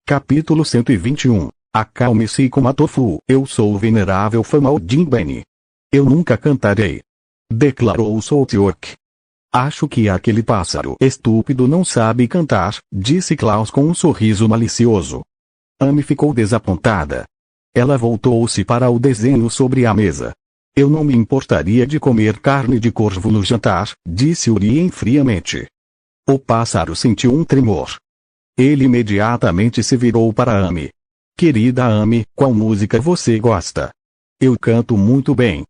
Capítulo 121. Acalme-se, Kumatofu. Eu sou o venerável Famaldin Beni. Eu nunca cantarei, declarou Soltyork. Acho que aquele pássaro estúpido não sabe cantar, disse Klaus com um sorriso malicioso. Amy ficou desapontada. Ela voltou-se para o desenho sobre a mesa. Eu não me importaria de comer carne de corvo no jantar, disse Urien friamente. O pássaro sentiu um tremor. Ele imediatamente se virou para Amy. Querida Amy, qual música você gosta? Eu canto muito bem.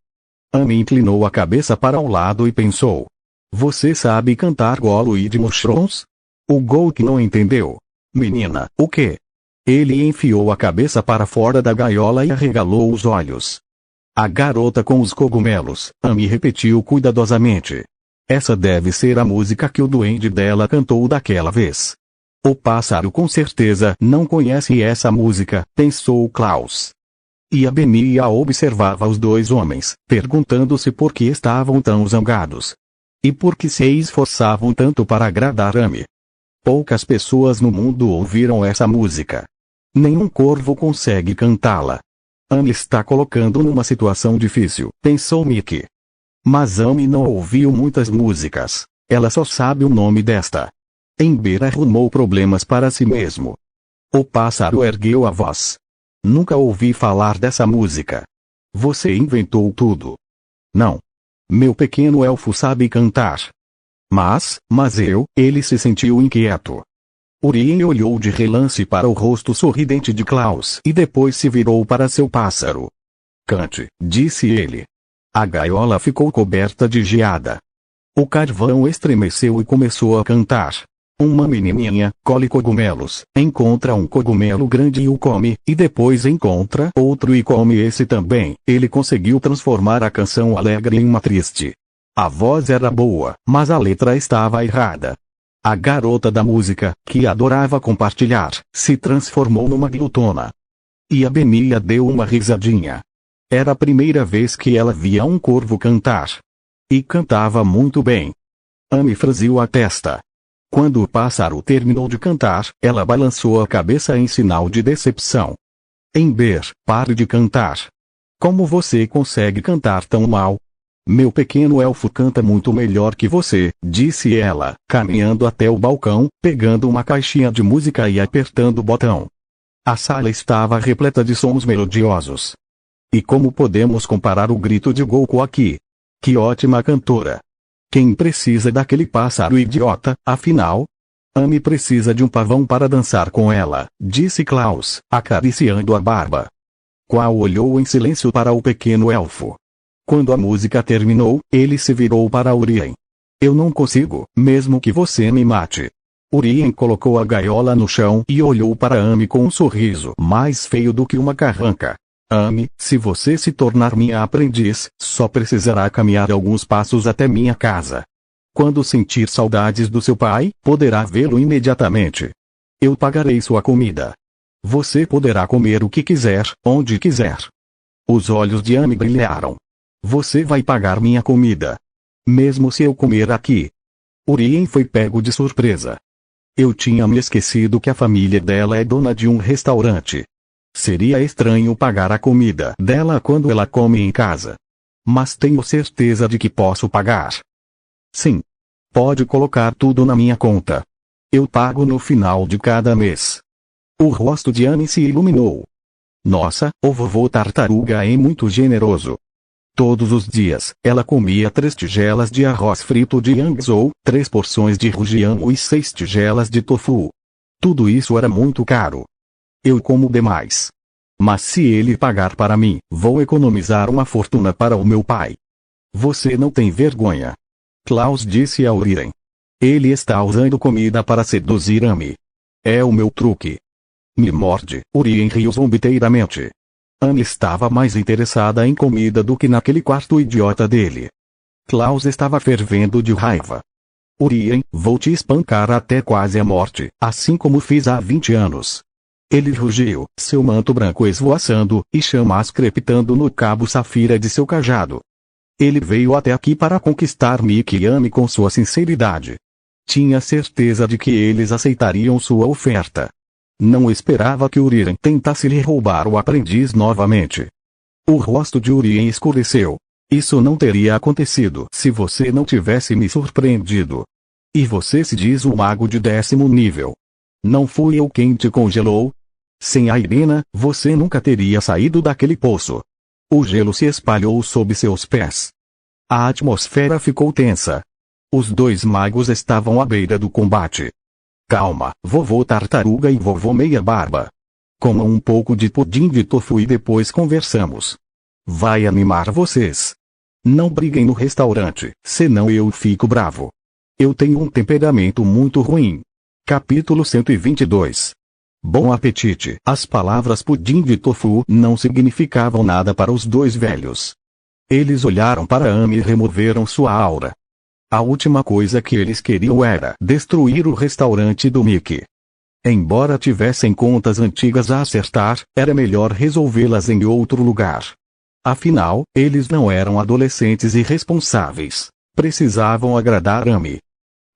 Amy inclinou a cabeça para o lado e pensou. Você sabe cantar Goluid Mushrooms? O Golk não entendeu. Menina, o quê? Ele enfiou a cabeça para fora da gaiola e arregalou os olhos. A garota com os cogumelos, Amy repetiu cuidadosamente. Essa deve ser a música que o duende dela cantou daquela vez. O pássaro com certeza não conhece essa música, pensou Klaus. E a Benia observava os dois homens, perguntando-se por que estavam tão zangados. E por que se esforçavam tanto para agradar Amy. Poucas pessoas no mundo ouviram essa música. Nenhum corvo consegue cantá-la. Amy está colocando numa situação difícil, pensou Mickey. Mas Amy não ouviu muitas músicas. Ela só sabe o nome desta. Ember arrumou problemas para si mesmo. O pássaro ergueu a voz. Nunca ouvi falar dessa música. Você inventou tudo. Não. Meu pequeno elfo sabe cantar. Mas ele se sentiu inquieto. Urien olhou de relance para o rosto sorridente de Klaus e depois se virou para seu pássaro. Cante, disse ele. A gaiola ficou coberta de geada. O carvão estremeceu e começou a cantar. Uma menininha colhe cogumelos, encontra um cogumelo grande e o come, e depois encontra outro e come esse também. Ele conseguiu transformar a canção alegre em uma triste. A voz era boa, mas a letra estava errada. A garota da música, que adorava compartilhar, se transformou numa glutona. E a Benia deu uma risadinha. Era a primeira vez que ela via um corvo cantar. E cantava muito bem. Amy franziu a testa. Quando o pássaro terminou de cantar, ela balançou a cabeça em sinal de decepção. Ember, pare de cantar. Como você consegue cantar tão mal? Meu pequeno elfo canta muito melhor que você, disse ela, caminhando até o balcão, pegando uma caixinha de música e apertando o botão. A sala estava repleta de sons melodiosos. E como podemos comparar o grito de Goku aqui? Que ótima cantora! Quem precisa daquele pássaro idiota, afinal? Amy precisa de um pavão para dançar com ela, disse Klaus, acariciando a barba. Qual olhou em silêncio para o pequeno elfo. Quando a música terminou, ele se virou para Urien. Eu não consigo, mesmo que você me mate. Urien colocou a gaiola no chão e olhou para Amy com um sorriso mais feio do que uma carranca. Amy, se você se tornar minha aprendiz, só precisará caminhar alguns passos até minha casa. Quando sentir saudades do seu pai, poderá vê-lo imediatamente. Eu pagarei sua comida. Você poderá comer o que quiser, onde quiser. Os olhos de Amy brilharam. Você vai pagar minha comida. Mesmo se eu comer aqui. Urien foi pego de surpresa. Eu tinha me esquecido que a família dela é dona de um restaurante. Seria estranho pagar a comida dela quando ela come em casa. Mas tenho certeza de que posso pagar. Sim. Pode colocar tudo na minha conta. Eu pago no final de cada mês. O rosto de Amy se iluminou. Nossa, o vovô tartaruga é muito generoso. Todos os dias, ela comia 3 tigelas de arroz frito de Yangzhou, 3 porções de rujian e 6 tigelas de tofu. Tudo isso era muito caro. Eu como demais. Mas se ele pagar para mim, vou economizar uma fortuna para o meu pai. Você não tem vergonha. Klaus disse a Urien. Ele está usando comida para seduzir Amy. É o meu truque. Me morde, Urien riu zombeteiramente. Amy estava mais interessada em comida do que naquele quarto idiota dele. Klaus estava fervendo de raiva. Urien, vou te espancar até quase a morte, assim como fiz há 20 anos. Ele rugiu, seu manto branco esvoaçando, e chamas crepitando no cabo safira de seu cajado. Ele veio até aqui para conquistar Mickey e Amy com sua sinceridade. Tinha certeza de que eles aceitariam sua oferta. Não esperava que Urien tentasse lhe roubar o aprendiz novamente. O rosto de Urien escureceu. Isso não teria acontecido se você não tivesse me surpreendido. E você se diz um mago de 10º nível. Não fui eu quem te congelou? Sem a Irina, você nunca teria saído daquele poço. O gelo se espalhou sob seus pés. A atmosfera ficou tensa. Os dois magos estavam à beira do combate. Calma, vovô Tartaruga e vovô Meia Barba. Comam um pouco de pudim de tofu e depois conversamos. Vai animar vocês. Não briguem no restaurante, senão eu fico bravo. Eu tenho um temperamento muito ruim. Capítulo 122. Bom apetite. As palavras pudim de tofu não significavam nada para os dois velhos. Eles olharam para Amy e removeram sua aura. A última coisa que eles queriam era destruir o restaurante do Mickey. Embora tivessem contas antigas a acertar, era melhor resolvê-las em outro lugar. Afinal, eles não eram adolescentes irresponsáveis. Precisavam agradar Amy.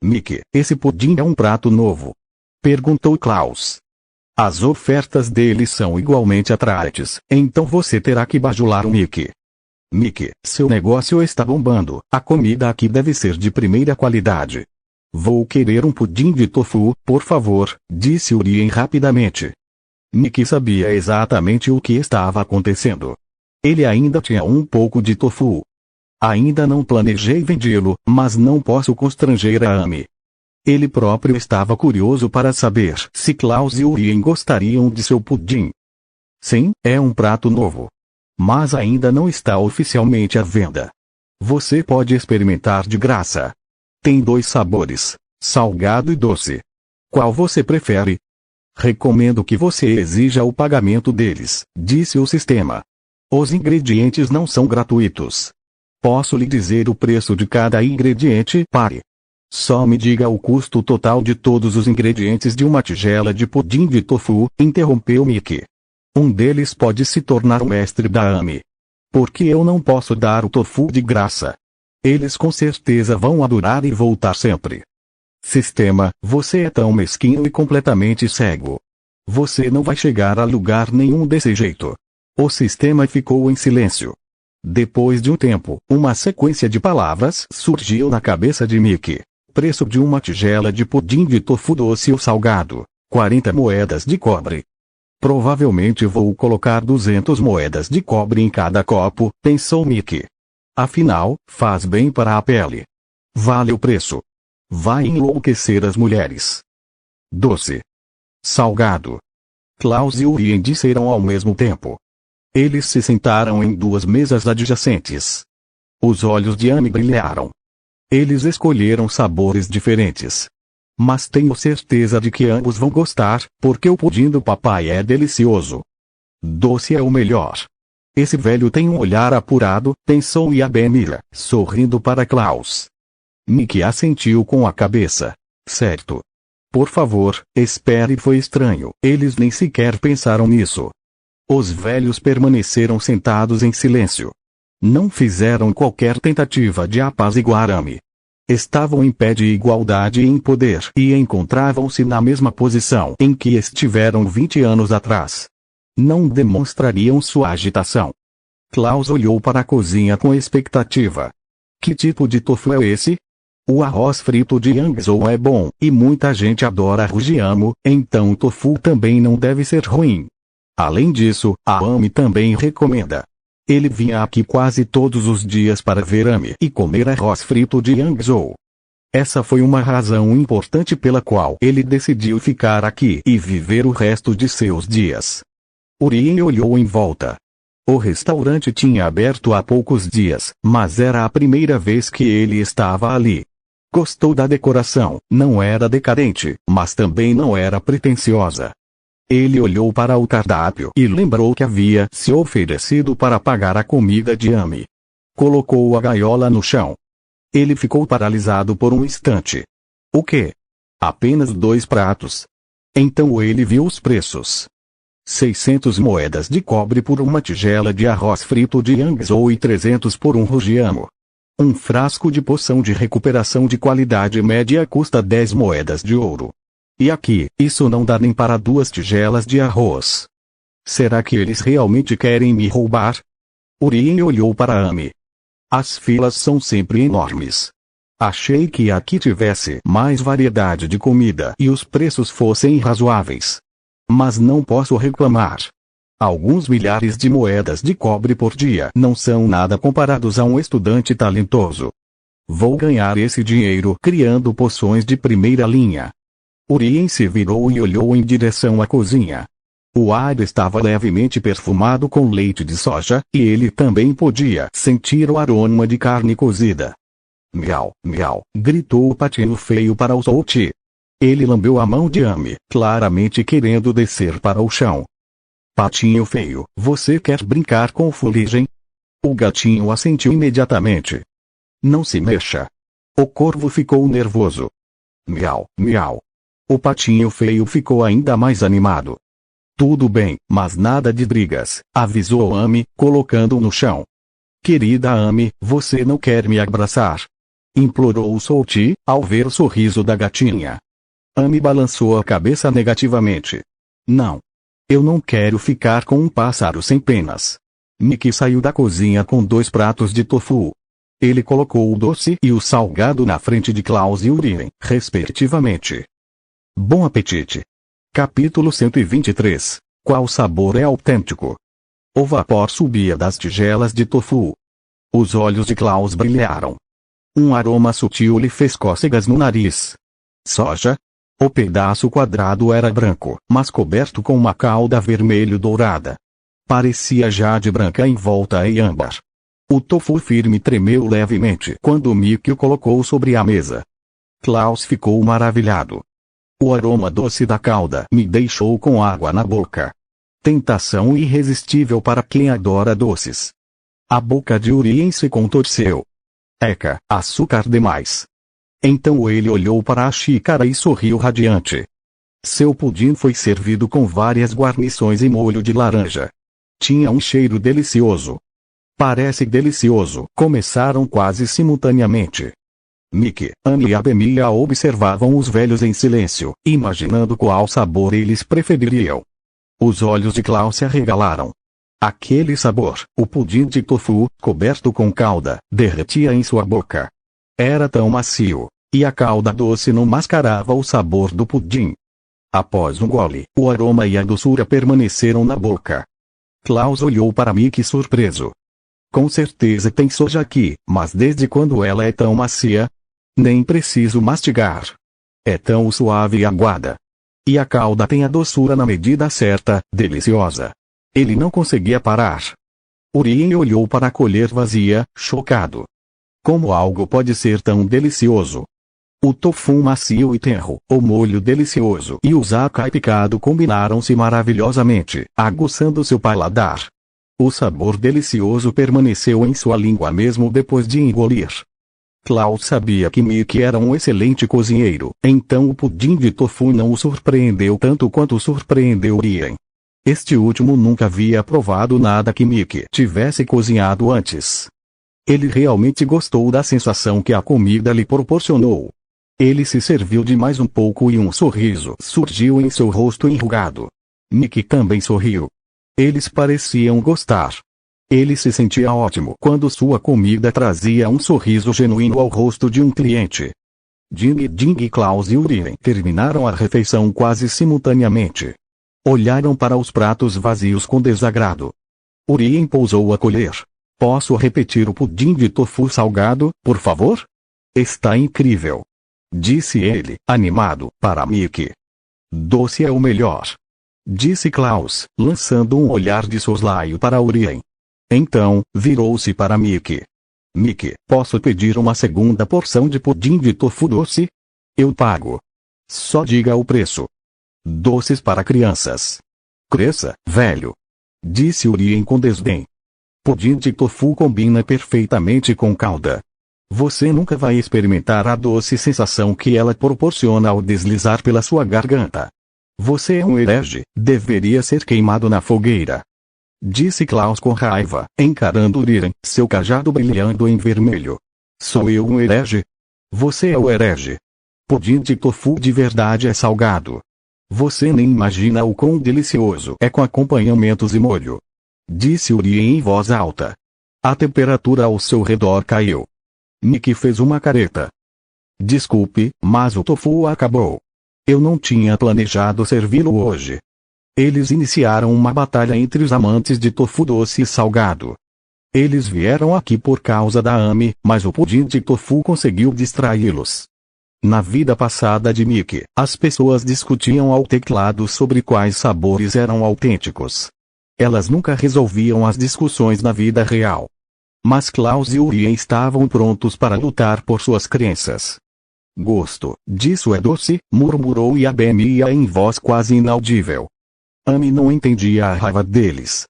Mickey, esse pudim é um prato novo? Perguntou Klaus. As ofertas deles são igualmente atraentes, então você terá que bajular o Mickey. Mickey, seu negócio está bombando, a comida aqui deve ser de primeira qualidade. Vou querer um pudim de tofu, por favor, disse Urien rapidamente. Mickey sabia exatamente o que estava acontecendo. Ele ainda tinha um pouco de tofu. Ainda não planejei vendê-lo, mas não posso constranger a Amy. Ele próprio estava curioso para saber se Klaus e Urien gostariam de seu pudim. Sim, é um prato novo. Mas ainda não está oficialmente à venda. Você pode experimentar de graça. Tem 2 sabores, salgado e doce. Qual você prefere? Recomendo que você exija o pagamento deles, disse o sistema. Os ingredientes não são gratuitos. Posso lhe dizer o preço de cada ingrediente? Pare. Só me diga o custo total de todos os ingredientes de uma tigela de pudim de tofu, interrompeu Mickey. Um deles pode se tornar o mestre da Amy. Por que eu não posso dar o tofu de graça? Eles com certeza vão adorar e voltar sempre. Sistema, você é tão mesquinho e completamente cego. Você não vai chegar a lugar nenhum desse jeito. O sistema ficou em silêncio. Depois de um tempo, uma sequência de palavras surgiu na cabeça de Mickey. Preço de uma tigela de pudim de tofu doce ou salgado, 40 moedas de cobre. Provavelmente vou colocar 200 moedas de cobre em cada copo, pensou Mickey. Afinal, faz bem para a pele. Vale o preço. Vai enlouquecer as mulheres. Doce. Salgado. Klaus e Urien disseram ao mesmo tempo. Eles se sentaram em 2 mesas adjacentes. Os olhos de Amy brilharam. Eles escolheram sabores diferentes. Mas tenho certeza de que ambos vão gostar, porque o pudim do papai é delicioso. Doce é o melhor. Esse velho tem um olhar apurado, pensou Yabenira, sorrindo para Klaus. Mickey assentiu com a cabeça. Certo. Por favor, espere. Foi estranho, eles nem sequer pensaram nisso. Os velhos permaneceram sentados em silêncio. Não fizeram qualquer tentativa de apaziguar Amy. Estavam em pé de igualdade em poder e encontravam-se na mesma posição em que estiveram 20 anos atrás. Não demonstrariam sua agitação. Klaus olhou para a cozinha com expectativa. Que tipo de tofu é esse? O arroz frito de Yangzhou é bom, e muita gente adora Rujiamo, então o tofu também não deve ser ruim. Além disso, a Amy também recomenda. Ele vinha aqui quase todos os dias para ver Amy e comer arroz frito de Yangzhou. Essa foi uma razão importante pela qual ele decidiu ficar aqui e viver o resto de seus dias. Urien olhou em volta. O restaurante tinha aberto há poucos dias, mas era a primeira vez que ele estava ali. Gostou da decoração, não era decadente, mas também não era pretensiosa. Ele olhou para o cardápio e lembrou que havia se oferecido para pagar a comida de Amy. Colocou a gaiola no chão. Ele ficou paralisado por um instante. O quê? Apenas 2 pratos. Então ele viu os preços. 600 moedas de cobre por uma tigela de arroz frito de Yangzhou e 300 por um Rujiamo. Um frasco de poção de recuperação de qualidade média custa 10 moedas de ouro. E aqui, isso não dá nem para 2 tigelas de arroz. Será que eles realmente querem me roubar? Urien olhou para Amy. As filas são sempre enormes. Achei que aqui tivesse mais variedade de comida e os preços fossem razoáveis. Mas não posso reclamar. Alguns milhares de moedas de cobre por dia não são nada comparados a um estudante talentoso. Vou ganhar esse dinheiro criando poções de primeira linha. Urien se virou e olhou em direção à cozinha. O ar estava levemente perfumado com leite de soja, e ele também podia sentir o aroma de carne cozida. Miau, miau, gritou o patinho feio para o Souti. Ele lambeu a mão de Amy, claramente querendo descer para o chão. Patinho feio, você quer brincar com fuligem? O gatinho assentiu imediatamente. Não se mexa. O corvo ficou nervoso. Miau, miau. O patinho feio ficou ainda mais animado. Tudo bem, mas nada de brigas, avisou Amy, colocando-o no chão. Querida Amy, você não quer me abraçar? Implorou o Souti, ao ver o sorriso da gatinha. Amy balançou a cabeça negativamente. Não. Eu não quero ficar com um pássaro sem penas. Mickey saiu da cozinha com 2 pratos de tofu. Ele colocou o doce e o salgado na frente de Klaus e Urien, respectivamente. Bom apetite! Capítulo 123. Qual sabor é autêntico? O vapor subia das tigelas de tofu. Os olhos de Klaus brilharam. Um aroma sutil lhe fez cócegas no nariz. Soja? O pedaço quadrado era branco, mas coberto com uma cauda vermelho-dourada. Parecia jade branca em volta em âmbar. O tofu firme tremeu levemente quando Mickey o colocou sobre a mesa. Klaus ficou maravilhado. O aroma doce da cauda me deixou com água na boca. Tentação irresistível para quem adora doces. A boca de Urien se contorceu. Eca, açúcar demais. Então ele olhou para a xícara e sorriu radiante. Seu pudim foi servido com várias guarnições e molho de laranja. Tinha um cheiro delicioso. Parece delicioso. Começaram quase simultaneamente. Mickey, Amy e Abemia observavam os velhos em silêncio, imaginando qual sabor eles prefeririam. Os olhos de Klaus se arregalaram. Aquele sabor, o pudim de tofu, coberto com cauda, derretia em sua boca. Era tão macio, e a cauda doce não mascarava o sabor do pudim. Após um gole, o aroma e a doçura permaneceram na boca. Klaus olhou para Mickey surpreso. Com certeza tem soja aqui, mas desde quando ela é tão macia? Nem preciso mastigar. É tão suave e aguada. E a cauda tem a doçura na medida certa, deliciosa. Ele não conseguia parar. Urien olhou para a colher vazia, chocado. Como algo pode ser tão delicioso? O tofu macio e tenro, o molho delicioso e o zakai picado combinaram-se maravilhosamente, aguçando seu paladar. O sabor delicioso permaneceu em sua língua mesmo depois de engolir. Klaus sabia que Mickey era um excelente cozinheiro, então o pudim de tofu não o surpreendeu tanto quanto surpreendeu Urien. Este último nunca havia provado nada que Mickey tivesse cozinhado antes. Ele realmente gostou da sensação que a comida lhe proporcionou. Ele se serviu de mais um pouco e um sorriso surgiu em seu rosto enrugado. Mickey também sorriu. Eles pareciam gostar. Ele se sentia ótimo quando sua comida trazia um sorriso genuíno ao rosto de um cliente. Ding, Klaus e Urien terminaram a refeição quase simultaneamente. Olharam para os pratos vazios com desagrado. Urien pousou a colher. Posso repetir o pudim de tofu salgado, por favor? Está incrível. Disse ele, animado, para Mickey. Doce é o melhor. Disse Klaus, lançando um olhar de soslaio para Urien. Então, virou-se para Mickey. Mickey, posso pedir uma segunda porção de pudim de tofu doce? Eu pago. Só diga o preço. Doces para crianças. Cresça, velho. Disse Urien com desdém. Pudim de tofu combina perfeitamente com calda. Você nunca vai experimentar a doce sensação que ela proporciona ao deslizar pela sua garganta. Você é um herege, deveria ser queimado na fogueira. Disse Klaus com raiva, encarando Urien, seu cajado brilhando em vermelho. Sou eu um herege? Você é o herege. pudim de tofu de verdade é salgado. Você nem imagina o quão delicioso é com acompanhamentos e molho. Disse Urien em voz alta. A temperatura ao seu redor caiu. Mickey fez uma careta. Desculpe, mas o tofu acabou. Eu não tinha planejado servi-lo hoje. Eles iniciaram uma batalha entre os amantes de tofu doce e salgado. Eles vieram aqui por causa da Amy, mas o pudim de tofu conseguiu distraí-los. Na vida passada de Mickey, as pessoas discutiam ao teclado sobre quais sabores eram autênticos. Elas nunca resolviam as discussões na vida real. Mas Klaus e Urien estavam prontos para lutar por suas crenças. Gosto disso é doce, murmurou Yabemia em voz quase inaudível. Amy não entendia a raiva deles.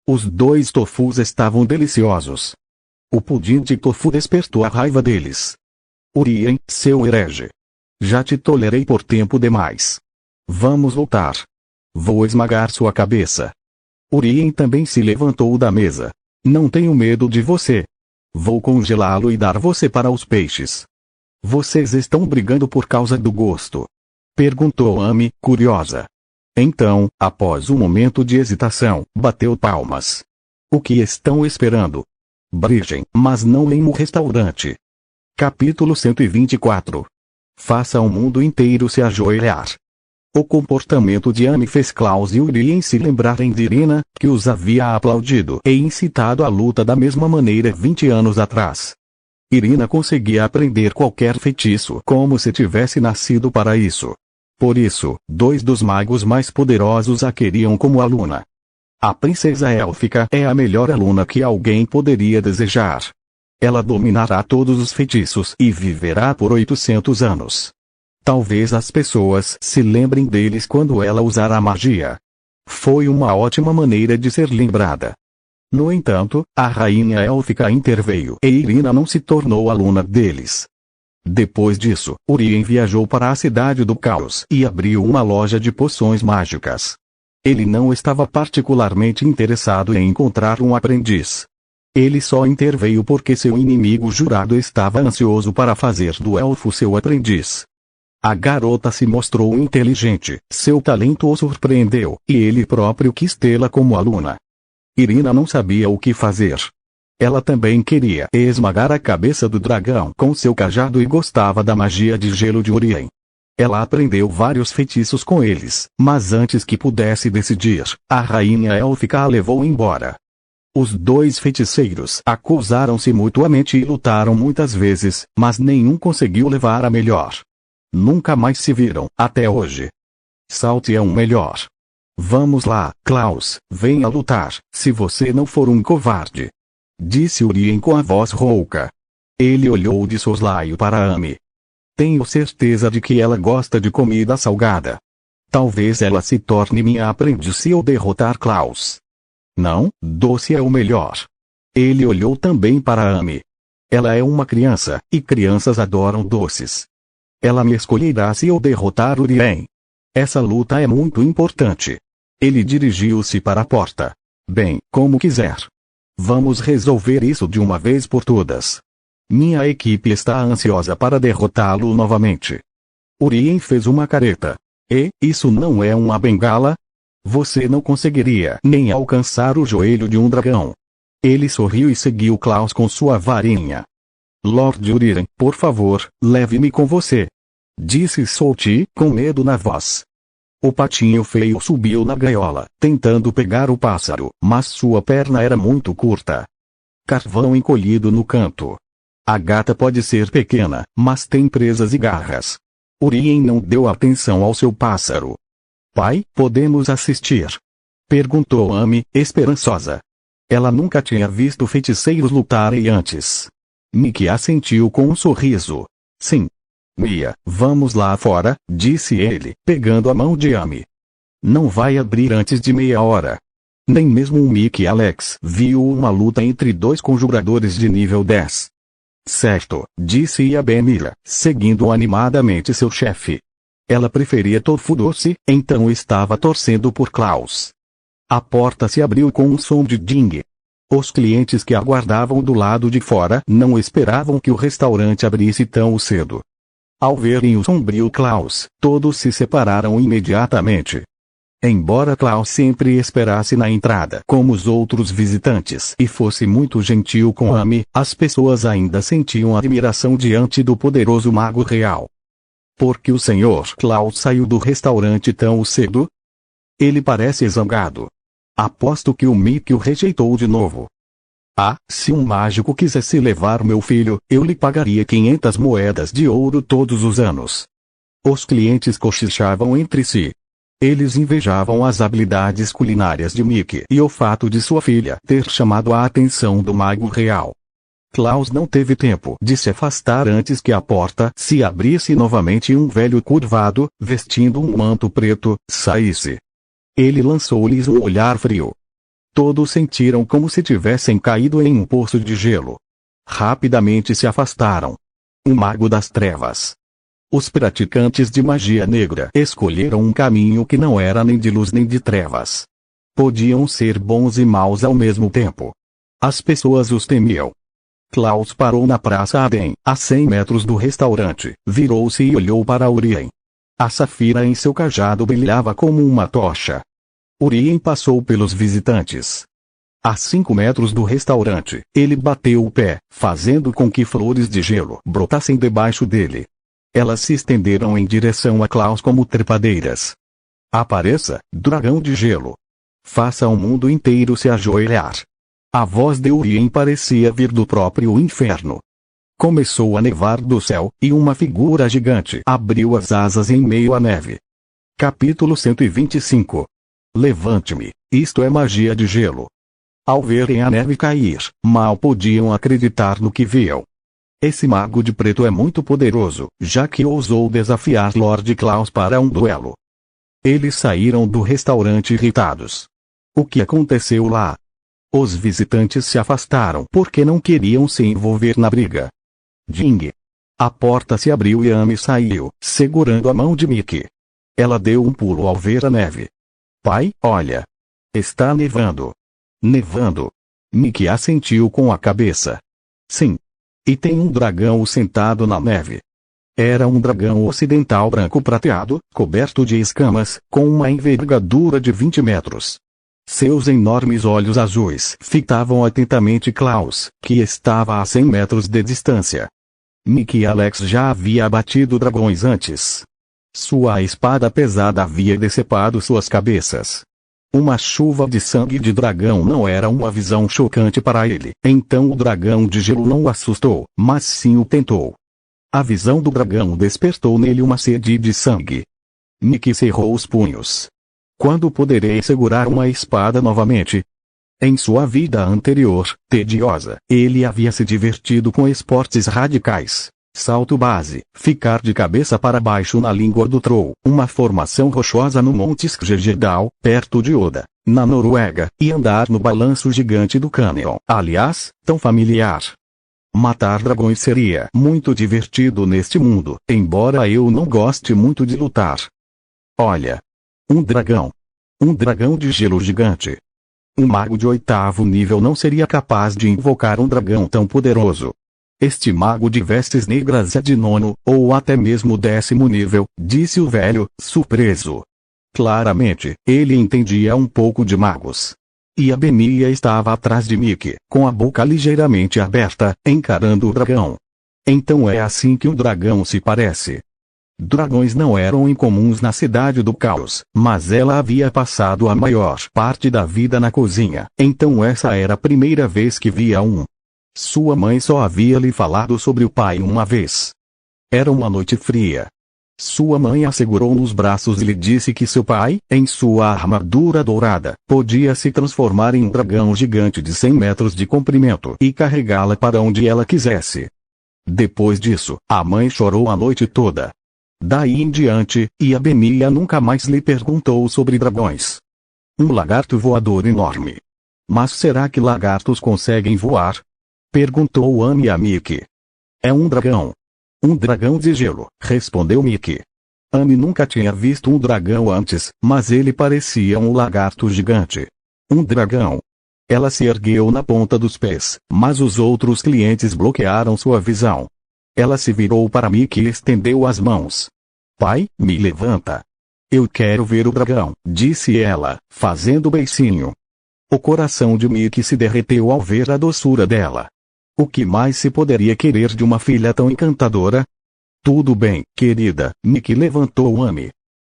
Os dois tofus estavam deliciosos. O pudim de tofu despertou a raiva deles. Urien, seu herege. Já te tolerei por tempo demais. Vamos lutar. Vou esmagar sua cabeça. Urien também se levantou da mesa. Não tenho medo de você. Vou congelá-lo e dar você para os peixes. Vocês estão brigando por causa do gosto? Perguntou Amy, curiosa. Então, após um momento de hesitação, bateu palmas. O que estão esperando? Briguem, mas não em um restaurante. Capítulo 124. Faça o mundo inteiro se ajoelhar. O comportamento de Amy fez Klaus e Urien se lembrarem de Irina, que os havia aplaudido e incitado à luta da mesma maneira 20 anos atrás. Irina conseguia aprender qualquer feitiço como se tivesse nascido para isso. Por isso, dois dos magos mais poderosos a queriam como aluna. A princesa élfica é a melhor aluna que alguém poderia desejar. Ela dominará todos os feitiços e viverá por 800 anos. Talvez as pessoas se lembrem deles quando ela usar a magia. Foi uma ótima maneira de ser lembrada. No entanto, a rainha élfica interveio e Irina não se tornou aluna deles. Depois disso, Urien viajou para a cidade do caos e abriu uma loja de poções mágicas. Ele não estava particularmente interessado em encontrar um aprendiz. Ele só interveio porque seu inimigo jurado estava ansioso para fazer do elfo seu aprendiz. A garota se mostrou inteligente, seu talento o surpreendeu, e ele próprio quis tê-la como aluna. Irina não sabia o que fazer. Ela também queria esmagar a cabeça do dragão com seu cajado e gostava da magia de gelo de Urien. Ela aprendeu vários feitiços com eles, mas antes que pudesse decidir, a rainha élfica a levou embora. Os dois feiticeiros acusaram-se mutuamente e lutaram muitas vezes, mas nenhum conseguiu levar a melhor. Nunca mais se viram, até hoje. Salt é um melhor. Vamos lá, Klaus, venha lutar, se você não for um covarde. Disse Urien com a voz rouca. Ele olhou de soslaio para Amy. Tenho certeza de que ela gosta de comida salgada. Talvez ela se torne minha aprendiz se eu derrotar Klaus. Não, doce é o melhor. Ele olhou também para Amy. Ela é uma criança, e crianças adoram doces. Ela me escolherá se eu derrotar Urien. Essa luta é muito importante. Ele dirigiu-se para a porta. Bem, como quiser. Vamos resolver isso de uma vez por todas. Minha equipe está ansiosa para derrotá-lo novamente. Urien fez uma careta. E, isso não é uma bengala? Você não conseguiria nem alcançar o joelho de um dragão. Ele sorriu e seguiu Klaus com sua varinha. Lord Urien, por favor, leve-me com você. Disse Salty, com medo na voz. O patinho feio subiu na gaiola, tentando pegar o pássaro, mas sua perna era muito curta. Carvão encolhido no canto. A gata pode ser pequena, mas tem presas e garras. Urien não deu atenção ao seu pássaro. Pai, podemos assistir? Perguntou Amy, esperançosa. Ela nunca tinha visto feiticeiros lutarem antes. Mickey assentiu com um sorriso. Sim. Mia, vamos lá fora, disse ele, pegando a mão de Amy. Não vai abrir antes de meia hora. Nem mesmo o Mickey Alex viu uma luta entre dois conjuradores de nível 10. Certo, disse Yabemira, seguindo animadamente seu chefe. Ela preferia tofu doce, então estava torcendo por Klaus. A porta se abriu com um som de ding. Os clientes que aguardavam do lado de fora não esperavam que o restaurante abrisse tão cedo. Ao verem o sombrio Klaus, todos se separaram imediatamente. Embora Klaus sempre esperasse na entrada como os outros visitantes e fosse muito gentil com Amy, as pessoas ainda sentiam admiração diante do poderoso mago real. Por que o Sr. Klaus saiu do restaurante tão cedo? Ele parece zangado. Aposto que o Mickey o rejeitou de novo. Ah, se um mágico quisesse levar meu filho, eu lhe pagaria 500 moedas de ouro todos os anos. Os clientes cochichavam entre si. Eles invejavam as habilidades culinárias de Mickey e o fato de sua filha ter chamado a atenção do mago real. Klaus não teve tempo de se afastar antes que a porta se abrisse novamente e um velho curvado, vestindo um manto preto, saísse. Ele lançou-lhes um olhar frio. Todos sentiram como se tivessem caído em um poço de gelo. Rapidamente se afastaram. O mago das trevas. Os praticantes de magia negra escolheram um caminho que não era nem de luz nem de trevas. Podiam ser bons e maus ao mesmo tempo. As pessoas os temiam. Klaus parou na Praça Aden, a 100 metros do restaurante, virou-se e olhou para Urien. A safira em seu cajado brilhava como uma tocha. Urien passou pelos visitantes. A 5 metros do restaurante, ele bateu o pé, fazendo com que flores de gelo brotassem debaixo dele. Elas se estenderam em direção a Klaus como trepadeiras. Apareça, dragão de gelo. Faça o mundo inteiro se ajoelhar. A voz de Urien parecia vir do próprio inferno. Começou a nevar do céu, e uma figura gigante abriu as asas em meio à neve. Capítulo 125. Levante-me, isto é magia de gelo. Ao verem a neve cair, mal podiam acreditar no que viam. Esse mago de preto é muito poderoso, já que ousou desafiar Lord Klaus para um duelo. Eles saíram do restaurante irritados. O que aconteceu lá? Os visitantes se afastaram porque não queriam se envolver na briga. Ding! A porta se abriu e Amy saiu, segurando a mão de Mickey. Ela deu um pulo ao ver a neve. Pai, olha! Está nevando. Nevando. Mickey assentiu com a cabeça. Sim. E tem um dragão sentado na neve. Era um dragão ocidental branco prateado, coberto de escamas, com uma envergadura de 20 metros. Seus enormes olhos azuis fitavam atentamente Klaus, que estava a 100 metros de distância. Mickey e Alex já havia abatido dragões antes. Sua espada pesada havia decepado suas cabeças. Uma chuva de sangue de dragão não era uma visão chocante para ele, então o dragão de gelo não o assustou, mas sim o tentou. A visão do dragão despertou nele uma sede de sangue. Mickey cerrou os punhos. Quando poderei segurar uma espada novamente? Em sua vida anterior, tediosa, ele havia se divertido com esportes radicais. Salto base, ficar de cabeça para baixo na língua do Troll, uma formação rochosa no Monte Skjerdal, perto de Oda, na Noruega, e andar no balanço gigante do Canyon. Aliás, tão familiar. Matar dragões seria muito divertido neste mundo, embora eu não goste muito de lutar. Olha. Um dragão. Um dragão de gelo gigante. Um mago de 8º nível não seria capaz de invocar um dragão tão poderoso. Este mago de vestes negras é de 9º, ou até mesmo 10º nível, disse o velho, surpreso. Claramente, ele entendia um pouco de magos. E a Benia estava atrás de Mickey, com a boca ligeiramente aberta, encarando o dragão. Então é assim que um dragão se parece. Dragões não eram incomuns na cidade do caos, mas ela havia passado a maior parte da vida na cozinha, então essa era a primeira vez que via um. Sua mãe só havia lhe falado sobre o pai uma vez. Era uma noite fria. Sua mãe a segurou nos braços e lhe disse que seu pai, em sua armadura dourada, podia se transformar em um dragão gigante de 100 metros de comprimento e carregá-la para onde ela quisesse. Depois disso, a mãe chorou a noite toda. Daí em diante, e a Benia nunca mais lhe perguntou sobre dragões. Um lagarto voador enorme. Mas será que lagartos conseguem voar? Perguntou Amy a Mickey. É um dragão. Um dragão de gelo, respondeu Mickey. Amy nunca tinha visto um dragão antes, mas ele parecia um lagarto gigante. Um dragão. Ela se ergueu na ponta dos pés, mas os outros clientes bloquearam sua visão. Ela se virou para Mickey e estendeu as mãos. Pai, me levanta. Eu quero ver o dragão, disse ela, fazendo beicinho. O coração de Mickey se derreteu ao ver a doçura dela. O que mais se poderia querer de uma filha tão encantadora? Tudo bem, querida, Mickey levantou Amy.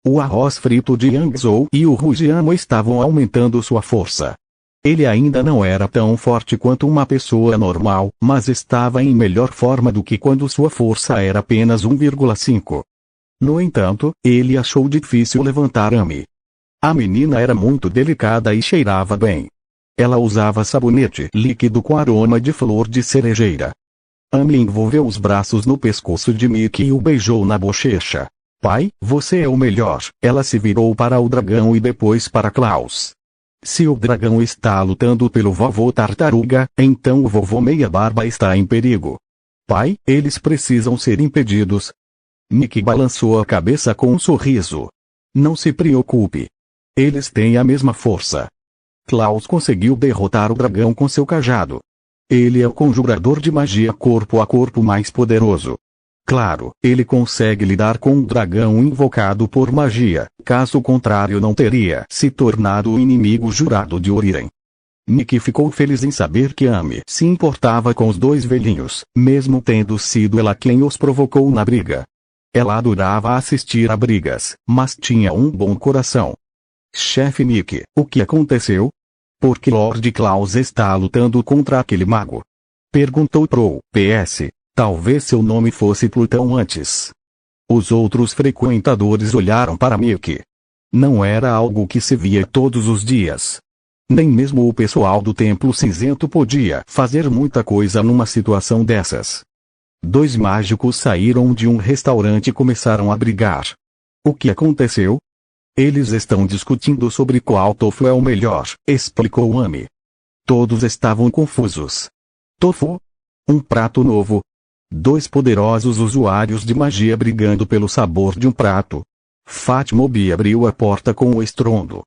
O arroz frito de Yangzhou e o Rujiamo estavam aumentando sua força. Ele ainda não era tão forte quanto uma pessoa normal, mas estava em melhor forma do que quando sua força era apenas 1,5. No entanto, ele achou difícil levantar Amy. A menina era muito delicada e cheirava bem. Ela usava sabonete líquido com aroma de flor de cerejeira. Amy envolveu os braços no pescoço de Mickey e o beijou na bochecha. Pai, você é o melhor. Ela se virou para o dragão e depois para Klaus. Se o dragão está lutando pelo vovô Tartaruga, então o vovô Meia Barba está em perigo. Pai, eles precisam ser impedidos. Mickey balançou a cabeça com um sorriso. Não se preocupe. Eles têm a mesma força. Klaus conseguiu derrotar o dragão com seu cajado. Ele é o conjurador de magia corpo a corpo mais poderoso. Claro, ele consegue lidar com um dragão invocado por magia, caso contrário não teria se tornado o inimigo jurado de Uriren. Mickey ficou feliz em saber que Amy se importava com os dois velhinhos, mesmo tendo sido ela quem os provocou na briga. Ela adorava assistir a brigas, mas tinha um bom coração. Chefe Mickey, o que aconteceu? Por que Lord Klaus está lutando contra aquele mago? Perguntou Pro. PS. Talvez seu nome fosse Plutão antes. Os outros frequentadores olharam para Mickey. Não era algo que se via todos os dias. Nem mesmo o pessoal do Templo Cinzento podia fazer muita coisa numa situação dessas. Dois mágicos saíram de um restaurante e começaram a brigar. O que aconteceu? Eles estão discutindo sobre qual tofu é o melhor, explicou Amy. Todos estavam confusos. Tofu? Um prato novo? Dois poderosos usuários de magia brigando pelo sabor de um prato. Fatmobi abriu a porta com um estrondo.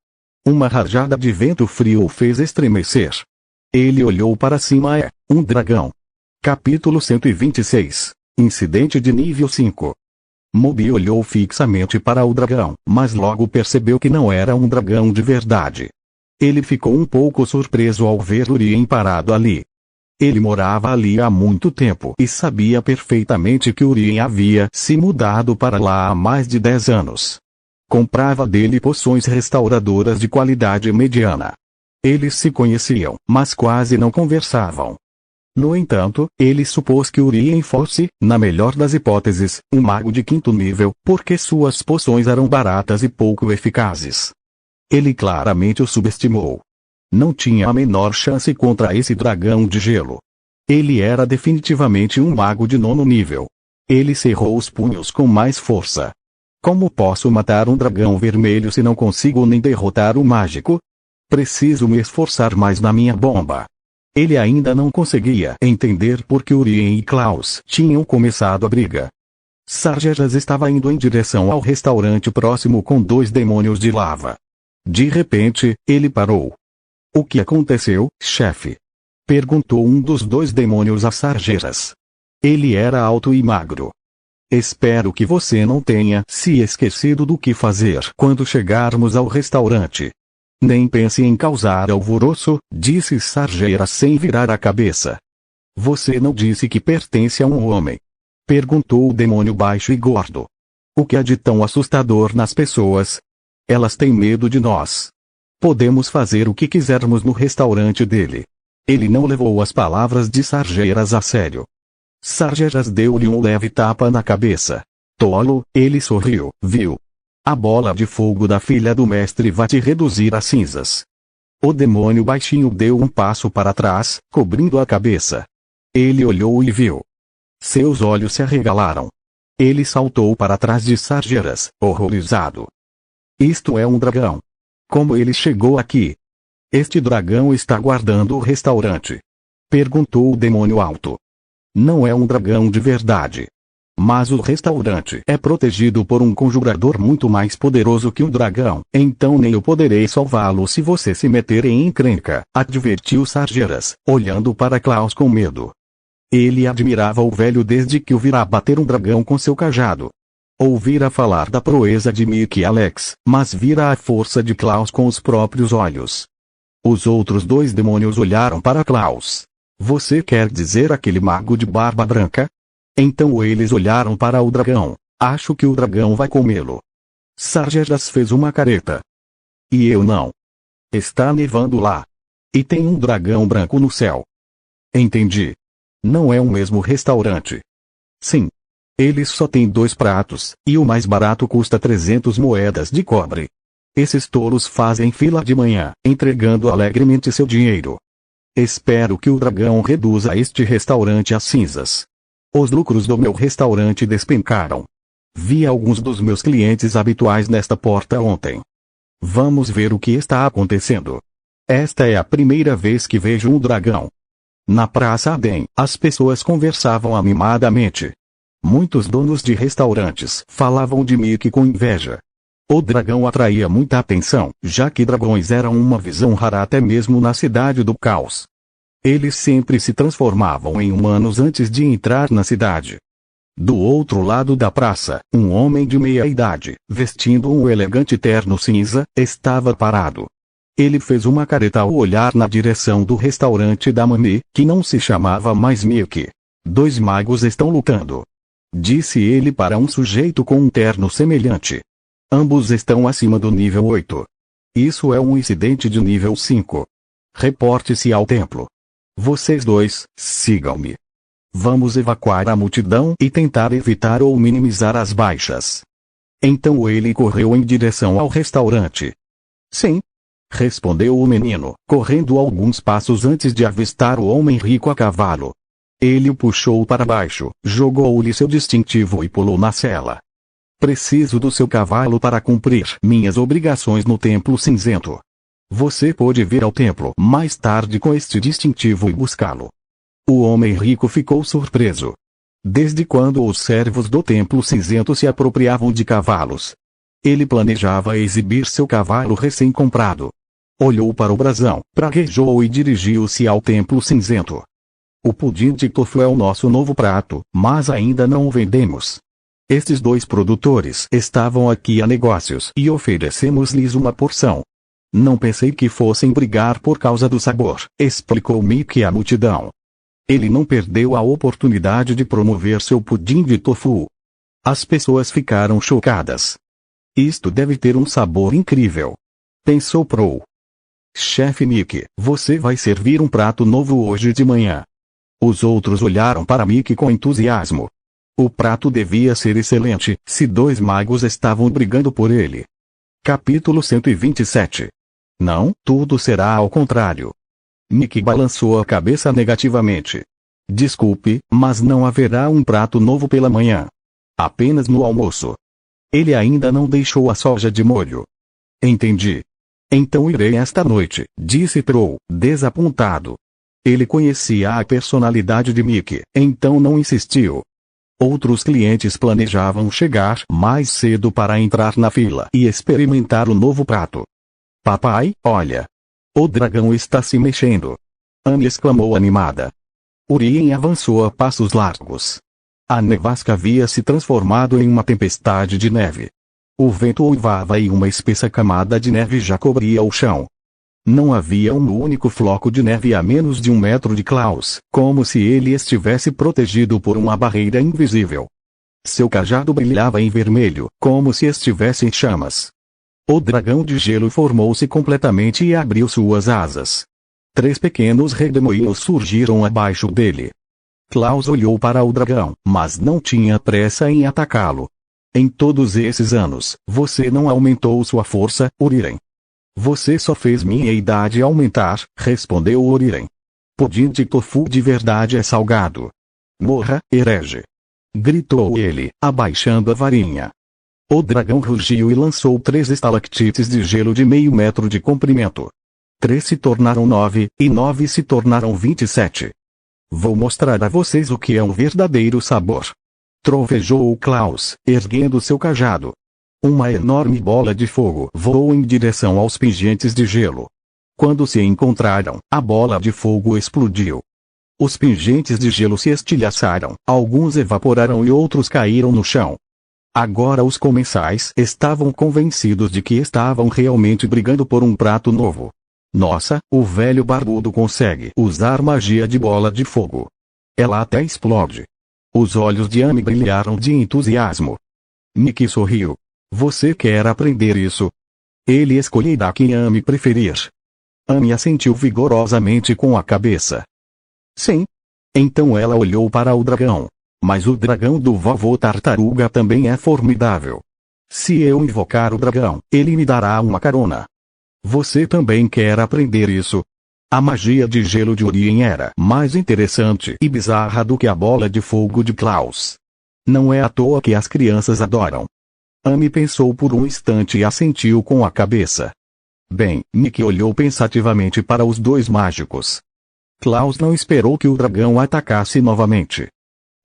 Uma rajada de vento frio o fez estremecer. Ele olhou para cima. É um dragão. Capítulo 126. Incidente de nível 5. Mobi olhou fixamente para o dragão, mas logo percebeu que não era um dragão de verdade. Ele ficou um pouco surpreso ao ver Urien parado ali. Ele morava ali há muito tempo e sabia perfeitamente que Urien havia se mudado para lá há mais de 10 anos. Comprava dele poções restauradoras de qualidade mediana. Eles se conheciam, mas quase não conversavam. No entanto, ele supôs que Urien fosse, na melhor das hipóteses, um mago de 5º nível, porque suas poções eram baratas e pouco eficazes. Ele claramente o subestimou. Não tinha a menor chance contra esse dragão de gelo. Ele era definitivamente um mago de 9º nível. Ele cerrou os punhos com mais força. Como posso matar um dragão vermelho se não consigo nem derrotar o mágico? Preciso me esforçar mais na minha bomba. Ele ainda não conseguia entender por que Urien e Klaus tinham começado a briga. Sargeras estava indo em direção ao restaurante próximo com 2 demônios de lava. De repente, ele parou. O que aconteceu, chefe? Perguntou um dos 2 demônios a Sargeras. Ele era alto e magro. Espero que você não tenha se esquecido do que fazer quando chegarmos ao restaurante. Nem pense em causar alvoroço, disse Sargeras sem virar a cabeça. Você não disse que pertence a um homem? Perguntou o demônio baixo e gordo. O que há de tão assustador nas pessoas? Elas têm medo de nós. Podemos fazer o que quisermos no restaurante dele. Ele não levou as palavras de Sargeras a sério. Sargeras deu-lhe um leve tapa na cabeça. Tolo, ele sorriu, viu? A bola de fogo da filha do mestre vai te reduzir a cinzas. O demônio baixinho deu um passo para trás, cobrindo a cabeça. Ele olhou e viu. Seus olhos se arregalaram. Ele saltou para trás de Sargeras, horrorizado. Isto é um dragão. Como ele chegou aqui? Este dragão está guardando o restaurante. Perguntou o demônio alto. Não é um dragão de verdade. Mas o restaurante é protegido por um conjurador muito mais poderoso que um dragão, então nem eu poderei salvá-lo se você se meter em encrenca, advertiu Sargeras, olhando para Klaus com medo. Ele admirava o velho desde que o vira bater um dragão com seu cajado. Ouvira falar da proeza de Mickey e Alex, mas vira a força de Klaus com os próprios olhos. Os outros dois demônios olharam para Klaus. Você quer dizer aquele mago de barba branca? Então eles olharam para o dragão. Acho que o dragão vai comê-lo. Sargeras fez uma careta. E eu não. Está nevando lá. E tem um dragão branco no céu. Entendi. Não é o mesmo restaurante. Sim. Eles só têm 2 pratos, e o mais barato custa 300 moedas de cobre. Esses tolos fazem fila de manhã, entregando alegremente seu dinheiro. Espero que o dragão reduza este restaurante a cinzas. Os lucros do meu restaurante despencaram. Vi alguns dos meus clientes habituais nesta porta ontem. Vamos ver o que está acontecendo. Esta é a primeira vez que vejo um dragão. Na Praça Adem, as pessoas conversavam animadamente. Muitos donos de restaurantes falavam de Mickey com inveja. O dragão atraía muita atenção, já que dragões eram uma visão rara até mesmo na cidade do caos. Eles sempre se transformavam em humanos antes de entrar na cidade. Do outro lado da praça, um homem de meia idade, vestindo um elegante terno cinza, estava parado. Ele fez uma careta ao olhar na direção do restaurante da Mami, que não se chamava mais Mickey. 2 magos estão lutando. Disse ele para um sujeito com um terno semelhante. Ambos estão acima do nível 8. Isso é um incidente de nível 5. Reporte-se ao templo. Vocês dois, sigam-me. Vamos evacuar a multidão e tentar evitar ou minimizar as baixas. Então ele correu em direção ao restaurante. Sim. Respondeu o menino, correndo alguns passos antes de avistar o homem rico a cavalo. Ele o puxou para baixo, jogou-lhe seu distintivo e pulou na cela. Preciso do seu cavalo para cumprir minhas obrigações no Templo Cinzento. Você pode vir ao templo mais tarde com este distintivo e buscá-lo. O homem rico ficou surpreso. Desde quando os servos do Templo Cinzento se apropriavam de cavalos? Ele planejava exibir seu cavalo recém-comprado. Olhou para o brasão, praguejou e dirigiu-se ao Templo Cinzento. O pudim de tofu é o nosso novo prato, mas ainda não o vendemos. Estes 2 produtores estavam aqui a negócios e oferecemos-lhes uma porção. Não pensei que fossem brigar por causa do sabor, explicou Mickey à multidão. Ele não perdeu a oportunidade de promover seu pudim de tofu. As pessoas ficaram chocadas. Isto deve ter um sabor incrível. Pensou Pro. Chefe Mickey, você vai servir um prato novo hoje de manhã. Os outros olharam para Mickey com entusiasmo. O prato devia ser excelente, se 2 magos estavam brigando por ele. Capítulo 127. Não, tudo será ao contrário. Mickey balançou a cabeça negativamente. Desculpe, mas não haverá um prato novo pela manhã. Apenas no almoço. Ele ainda não deixou a soja de molho. Entendi. Então irei esta noite, disse Pro, desapontado. Ele conhecia a personalidade de Mickey, então não insistiu. Outros clientes planejavam chegar mais cedo para entrar na fila e experimentar o novo prato. Papai, olha! O dragão está se mexendo! Anne exclamou animada. Urien avançou a passos largos. A nevasca havia se transformado em uma tempestade de neve. O vento uivava e uma espessa camada de neve já cobria o chão. Não havia um único floco de neve a menos de 1 metro de Klaus, como se ele estivesse protegido por uma barreira invisível. Seu cajado brilhava em vermelho, como se estivesse em chamas. O dragão de gelo formou-se completamente e abriu suas asas. 3 pequenos redemoinhos surgiram abaixo dele. Klaus olhou para o dragão, mas não tinha pressa em atacá-lo. Em todos esses anos, você não aumentou sua força, Uriren. Você só fez minha idade aumentar, respondeu Uriren. Pudim de tofu de verdade é salgado. Morra, herege! Gritou ele, abaixando a varinha. O dragão rugiu e lançou 3 estalactites de gelo de meio metro de comprimento. 3 se tornaram 9, e 9 se tornaram 27. Vou mostrar a vocês o que é um verdadeiro sabor. Trovejou Klaus, erguendo seu cajado. Uma enorme bola de fogo voou em direção aos pingentes de gelo. Quando se encontraram, a bola de fogo explodiu. Os pingentes de gelo se estilhaçaram, alguns evaporaram e outros caíram no chão. Agora os comensais estavam convencidos de que estavam realmente brigando por um prato novo. Nossa, o velho barbudo consegue usar magia de bola de fogo. Ela até explode. Os olhos de Amy brilharam de entusiasmo. Nick sorriu. Você quer aprender isso? Ele escolherá quem Amy preferir. Amy assentiu vigorosamente com a cabeça. Sim. Então ela olhou para o dragão. Mas o dragão do vovô Tartaruga também é formidável. Se eu invocar o dragão, ele me dará uma carona. Você também quer aprender isso? A magia de gelo de Urien era mais interessante e bizarra do que a bola de fogo de Klaus. Não é à toa que as crianças adoram. Amy pensou por um instante e assentiu com a cabeça. Bem, Nick olhou pensativamente para os dois mágicos. Klaus não esperou que o dragão atacasse novamente.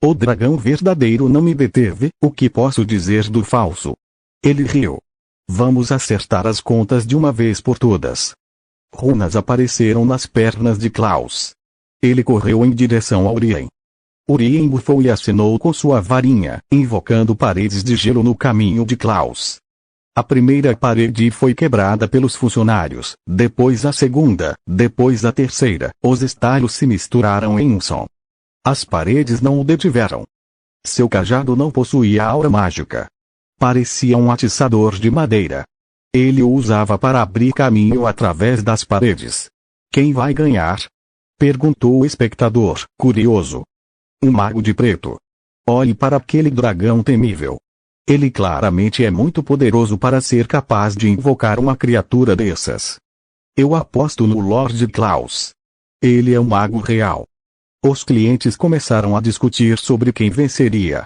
O dragão verdadeiro não me deteve, o que posso dizer do falso? Ele riu. Vamos acertar as contas de uma vez por todas. Runas apareceram nas pernas de Klaus. Ele correu em direção a Urien. Urien bufou e acenou com sua varinha, invocando paredes de gelo no caminho de Klaus. A primeira parede foi quebrada pelos funcionários, depois a segunda, depois a terceira. Os estalos se misturaram em um som. As paredes não o detiveram. Seu cajado não possuía aura mágica. Parecia um atiçador de madeira. Ele o usava para abrir caminho através das paredes. Quem vai ganhar? Perguntou o espectador, curioso. Um mago de preto. Olhe para aquele dragão temível. Ele claramente é muito poderoso para ser capaz de invocar uma criatura dessas. Eu aposto no Lord Klaus. Ele é um mago real. Os clientes começaram a discutir sobre quem venceria.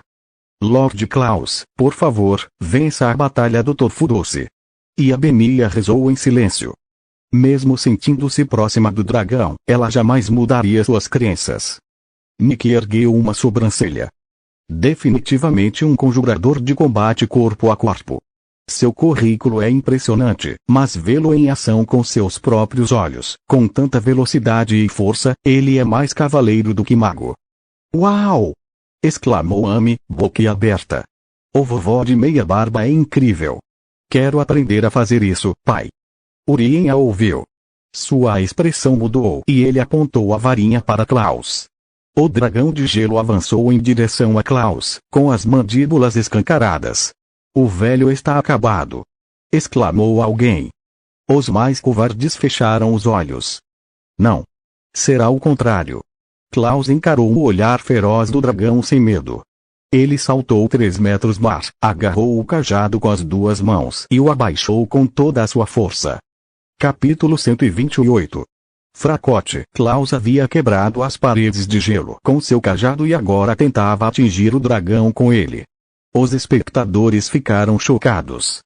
Lord Klaus, por favor, vença a batalha do tofu doce. E a Benia rezou em silêncio. Mesmo sentindo-se próxima do dragão, ela jamais mudaria suas crenças. Nick ergueu uma sobrancelha. Definitivamente um conjurador de combate corpo a corpo. Seu currículo é impressionante, mas vê-lo em ação com seus próprios olhos, com tanta velocidade e força, ele é mais cavaleiro do que mago. Uau! Exclamou Amy, boquiaberta. O vovó de meia barba é incrível. Quero aprender a fazer isso, pai. Urien a ouviu. Sua expressão mudou e ele apontou a varinha para Klaus. O dragão de gelo avançou em direção a Klaus, com as mandíbulas escancaradas. O velho está acabado! Exclamou alguém. Os mais covardes fecharam os olhos. Não. Será o contrário. Klaus encarou o olhar feroz do dragão sem medo. Ele saltou 3 metros mar, agarrou o cajado com as duas mãos e o abaixou com toda a sua força. Capítulo 128. Fracote. Klaus havia quebrado as paredes de gelo com seu cajado e agora tentava atingir o dragão com ele. Os espectadores ficaram chocados.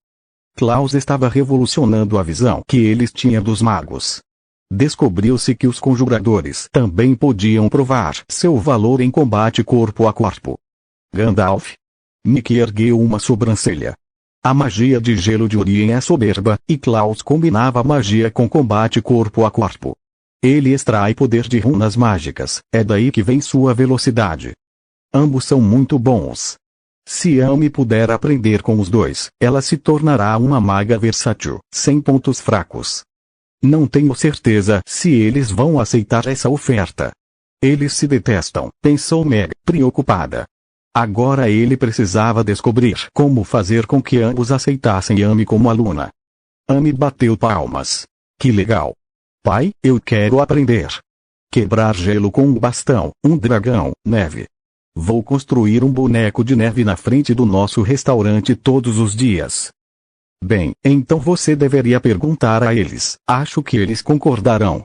Klaus estava revolucionando a visão que eles tinham dos magos. Descobriu-se que os conjuradores também podiam provar seu valor em combate corpo a corpo. Gandalf. Nick ergueu uma sobrancelha. A magia de gelo de Urien é soberba, e Klaus combinava magia com combate corpo a corpo. Ele extrai poder de runas mágicas, é daí que vem sua velocidade. Ambos são muito bons. Se Amy puder aprender com os dois, ela se tornará uma maga versátil, sem pontos fracos. Não tenho certeza se eles vão aceitar essa oferta. Eles se detestam, pensou Meg, preocupada. Agora ele precisava descobrir como fazer com que ambos aceitassem Amy como aluna. Amy bateu palmas. Que legal! Pai, eu quero aprender. Quebrar gelo com um bastão, um dragão, neve. Vou construir um boneco de neve na frente do nosso restaurante todos os dias. Bem, então você deveria perguntar a eles. Acho que eles concordarão.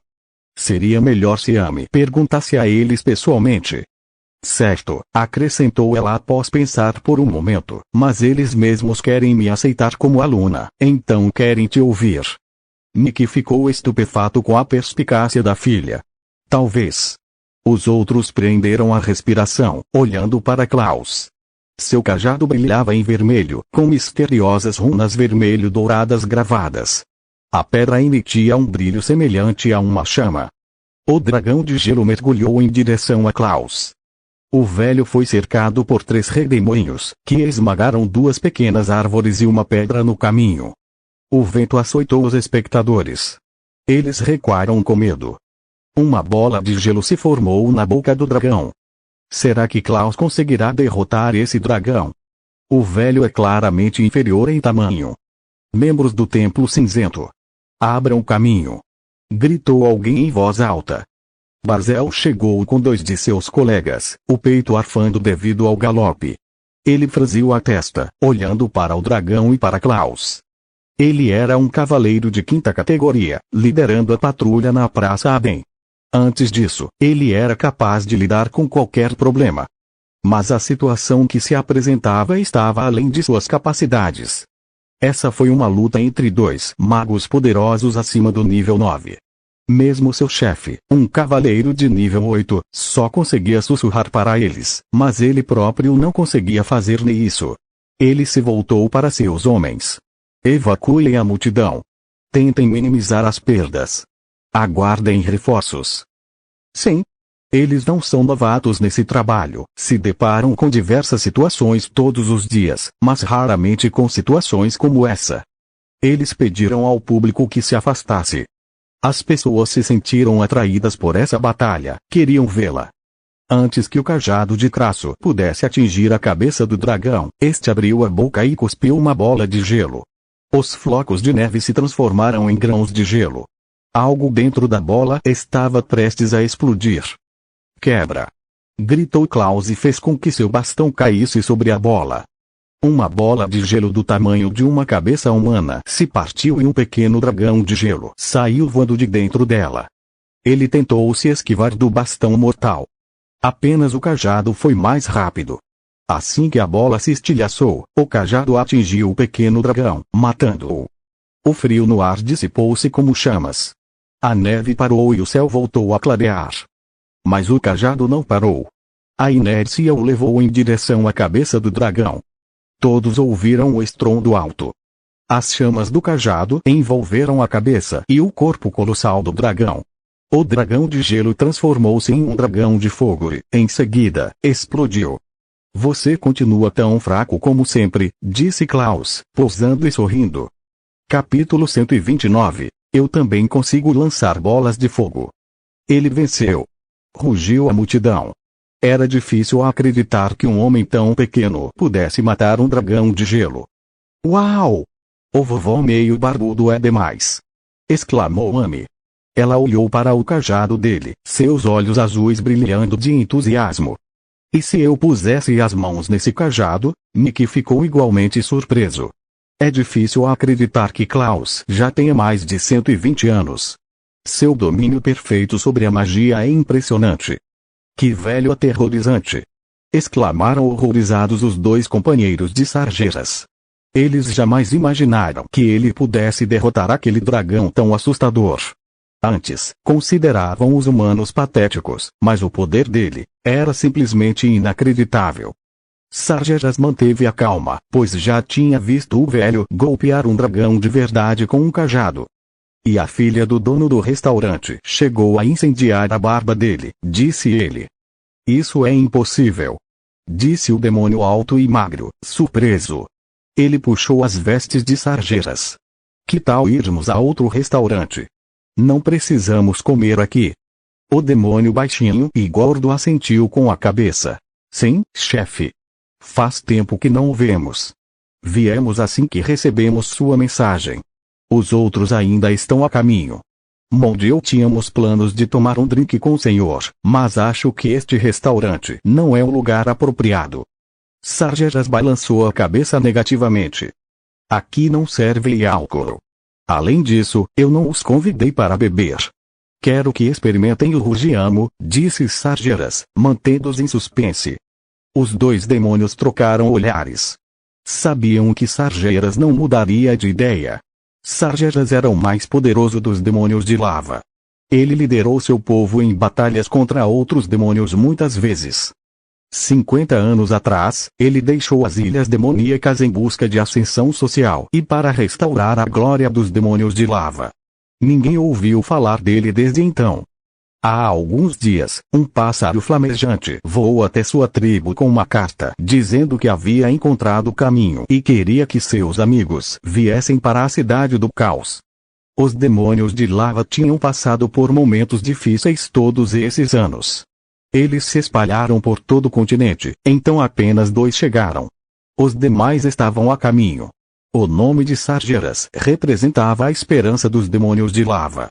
Seria melhor se Amy perguntasse a eles pessoalmente. Certo, acrescentou ela após pensar por um momento, mas eles mesmos querem me aceitar como aluna, então querem te ouvir. Nick ficou estupefato com a perspicácia da filha. Talvez. Os outros prenderam a respiração, olhando para Klaus. Seu cajado brilhava em vermelho, com misteriosas runas vermelho-douradas gravadas. A pedra emitia um brilho semelhante a uma chama. O dragão de gelo mergulhou em direção a Klaus. O velho foi cercado por 3 redemoinhos, que esmagaram 2 pequenas árvores e uma pedra no caminho. O vento açoitou os espectadores. Eles recuaram com medo. Uma bola de gelo se formou na boca do dragão. Será que Klaus conseguirá derrotar esse dragão? O velho é claramente inferior em tamanho. Membros do Templo Cinzento. Abram caminho! Gritou alguém em voz alta. Barzel chegou com 2 de seus colegas, o peito arfando devido ao galope. Ele franziu a testa, olhando para o dragão e para Klaus. Ele era um cavaleiro de 5ª categoria, liderando a patrulha na Praça Aben. Antes disso, ele era capaz de lidar com qualquer problema. Mas a situação que se apresentava estava além de suas capacidades. Essa foi uma luta entre 2 magos poderosos acima do nível 9. Mesmo seu chefe, um cavaleiro de nível 8, só conseguia sussurrar para eles, mas ele próprio não conseguia fazer nem isso. Ele se voltou para seus homens. Evacuem a multidão. Tentem minimizar as perdas. Aguardem reforços. Sim. Eles não são novatos nesse trabalho, se deparam com diversas situações todos os dias, mas raramente com situações como essa. Eles pediram ao público que se afastasse. As pessoas se sentiram atraídas por essa batalha, queriam vê-la. Antes que o cajado de Crasso pudesse atingir a cabeça do dragão, este abriu a boca e cuspiu uma bola de gelo. Os flocos de neve se transformaram em grãos de gelo. Algo dentro da bola estava prestes a explodir. Quebra! Gritou Klaus e fez com que seu bastão caísse sobre a bola. Uma bola de gelo do tamanho de uma cabeça humana se partiu e um pequeno dragão de gelo saiu voando de dentro dela. Ele tentou se esquivar do bastão mortal. Apenas o cajado foi mais rápido. Assim que a bola se estilhaçou, o cajado atingiu o pequeno dragão, matando-o. O frio no ar dissipou-se como chamas. A neve parou e o céu voltou a clarear. Mas o cajado não parou. A inércia o levou em direção à cabeça do dragão. Todos ouviram o estrondo alto. As chamas do cajado envolveram a cabeça e o corpo colossal do dragão. O dragão de gelo transformou-se em um dragão de fogo e, em seguida, explodiu. Você continua tão fraco como sempre, disse Klaus, posando e sorrindo. Capítulo 129. Eu também consigo lançar bolas de fogo. Ele venceu. Rugiu a multidão. Era difícil acreditar que um homem tão pequeno pudesse matar um dragão de gelo. Uau! O vovô meio barbudo é demais! Exclamou Amy. Ela olhou para o cajado dele, seus olhos azuis brilhando de entusiasmo. E se eu pusesse as mãos nesse cajado? Nick ficou igualmente surpreso. É difícil acreditar que Klaus já tenha mais de 120 anos. Seu domínio perfeito sobre a magia é impressionante. Que velho aterrorizante! Exclamaram horrorizados os 2 companheiros de Sargeras. Eles jamais imaginaram que ele pudesse derrotar aquele dragão tão assustador. Antes, consideravam os humanos patéticos, mas o poder dele era simplesmente inacreditável. Sargeras manteve a calma, pois já tinha visto o velho golpear um dragão de verdade com um cajado. E a filha do dono do restaurante chegou a incendiar a barba dele, disse ele. Isso é impossível. Disse o demônio alto e magro, surpreso. Ele puxou as vestes de Sargeras. Que tal irmos a outro restaurante? Não precisamos comer aqui. O demônio baixinho e gordo assentiu com a cabeça. Sim, chefe. Faz tempo que não o vemos. Viemos assim que recebemos sua mensagem. Os outros ainda estão a caminho. Mold e eu tínhamos planos de tomar um drink com o senhor, mas acho que este restaurante não é o lugar apropriado. Sargeras balançou a cabeça negativamente. Aqui não serve álcool. Além disso, eu não os convidei para beber. Quero que experimentem o Rugiamo, disse Sargeras, mantendo-os em suspense. Os 2 demônios trocaram olhares. Sabiam que Sargeras não mudaria de ideia. Sargeras era o mais poderoso dos demônios de lava. Ele liderou seu povo em batalhas contra outros demônios muitas vezes. 50 anos atrás, ele deixou as ilhas demoníacas em busca de ascensão social e para restaurar a glória dos demônios de lava. Ninguém ouviu falar dele desde então. Há alguns dias, um pássaro flamejante voou até sua tribo com uma carta dizendo que havia encontrado o caminho e queria que seus amigos viessem para a cidade do caos. Os demônios de lava tinham passado por momentos difíceis todos esses anos. Eles se espalharam por todo o continente, então apenas 2 chegaram. Os demais estavam a caminho. O nome de Sargeras representava a esperança dos demônios de lava.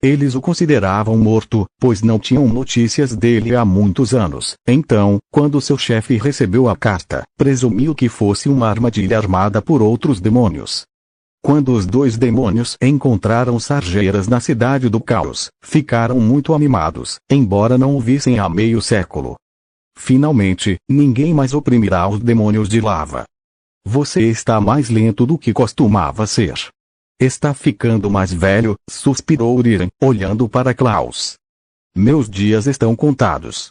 Eles o consideravam morto, pois não tinham notícias dele há muitos anos. Então, quando seu chefe recebeu a carta, presumiu que fosse uma armadilha armada por outros demônios. Quando os 2 demônios encontraram Sargeras na cidade do caos, ficaram muito animados, embora não o vissem há meio século. Finalmente, ninguém mais oprimirá os demônios de lava. Você está mais lento do que costumava ser. Está ficando mais velho, suspirou Uriren, olhando para Klaus. Meus dias estão contados.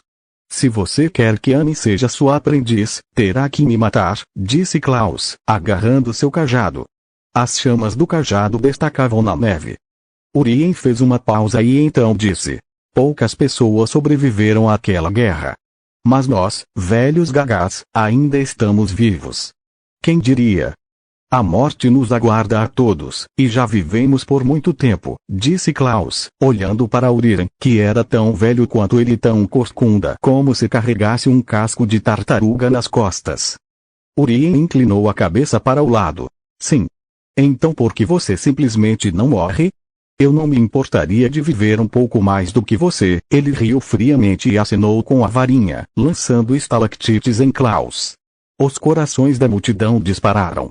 Se você quer que Anne seja sua aprendiz, terá que me matar, disse Klaus, agarrando seu cajado. As chamas do cajado destacavam na neve. Urien fez uma pausa e então disse: poucas pessoas sobreviveram àquela guerra. Mas nós, velhos gagás, ainda estamos vivos. Quem diria? A morte nos aguarda a todos, e já vivemos por muito tempo, disse Klaus, olhando para Uriren, que era tão velho quanto ele, tão corcunda como se carregasse um casco de tartaruga nas costas. Urien inclinou a cabeça para o lado. Sim. Então por que você simplesmente não morre? Eu não me importaria de viver um pouco mais do que você. Ele riu friamente e acenou com a varinha, lançando estalactites em Klaus. Os corações da multidão dispararam.